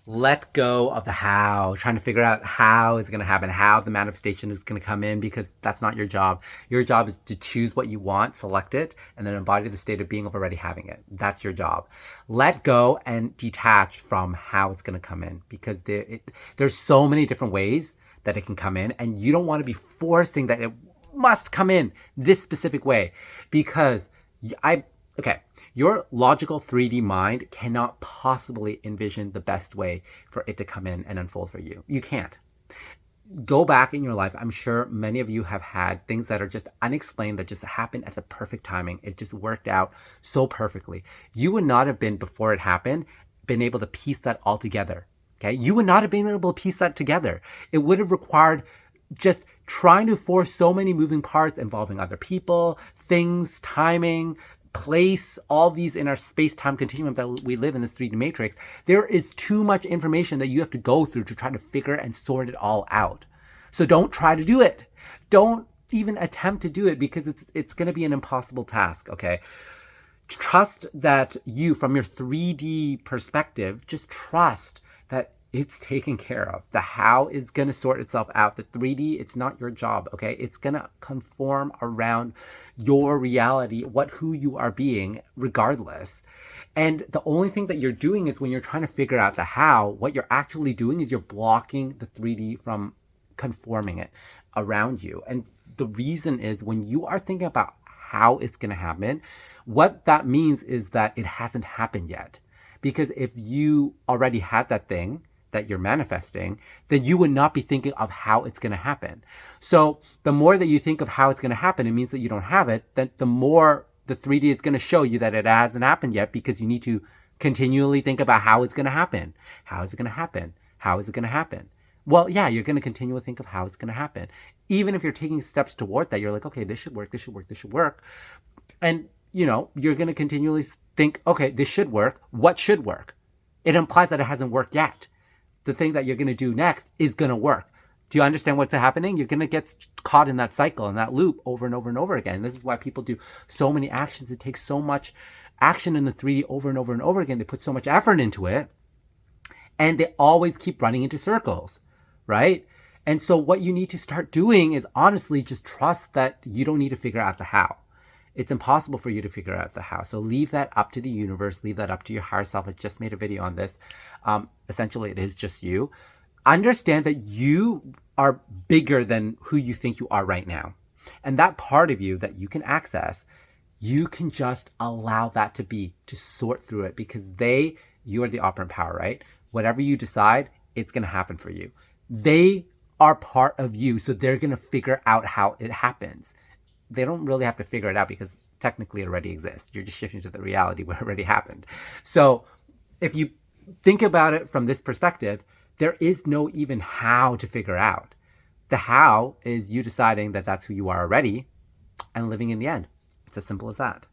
Let go of the how, trying to figure out how it's going to happen, how the manifestation is going to come in, because that's not your job. Your job is to choose what you want, select it, and then embody the state of being of already having it. That's your job. Let go and detach from how it's going to come in, because there's so many different ways that it can come in, and you don't want to be forcing that it must come in this specific way, because okay, your logical 3D mind cannot possibly envision the best way for it to come in and unfold for you. You can't. Go back in your life. I'm sure many of you have had things that are just unexplained that just happened at the perfect timing. It just worked out so perfectly. You would not have been, before it happened, been able to piece that all together. Okay? You would not have been able to piece that together. It would have required just trying to force so many moving parts involving other people, things, timing, place, all these in our space-time continuum that we live in, this 3D matrix. There is too much information that you have to go through to try to figure and sort it all out. So don't try to do it. Don't even attempt to do it, because it's going to be an impossible task, okay? Trust that you, from your 3D perspective, just trust that it's taken care of. The how is going to sort itself out. The 3D, it's not your job, okay? It's going to conform around your reality, who you are being, regardless. And the only thing that you're doing is, when you're trying to figure out the how, what you're actually doing is you're blocking the 3D from conforming it around you. And the reason is, when you are thinking about how it's going to happen, what that means is that it hasn't happened yet. Because if you already had that thing that you're manifesting, then you would not be thinking of how it's going to happen. So the more that you think of how it's going to happen, it means that you don't have it. Then the more the 3D is going to show you that it hasn't happened yet, because you need to continually think about how it's going to happen. How is it going to happen? How is it going to happen? Well, yeah, you're going to continually think of how it's going to happen. Even if you're taking steps toward that, you're like, okay, this should work, this should work, this should work. And, you're going to continually think, okay, this should work. What should work? It implies that it hasn't worked yet. The thing that you're going to do next is going to work. Do you understand what's happening? You're going to get caught in that cycle, in that loop, over and over and over again. This is why people do so many actions. It takes so much action in the 3D over and over and over again. They put so much effort into it, and they always keep running into circles, right? And so what you need to start doing is, honestly, just trust that you don't need to figure out the how. It's impossible for you to figure out the how. So leave that up to the universe. Leave that up to your higher self. I just made a video on this. Essentially, it is just you. Understand that you are bigger than who you think you are right now. And that part of you that you can access, you can just allow that to sort through it, because you are the operant power, right? Whatever you decide, it's going to happen for you. They are part of you, so they're going to figure out how it happens. They don't really have to figure it out, because technically it already exists. You're just shifting to the reality where it already happened. So if you think about it from this perspective, there is no even how to figure out. The how is you deciding that that's who you are already and living in the end. It's as simple as that.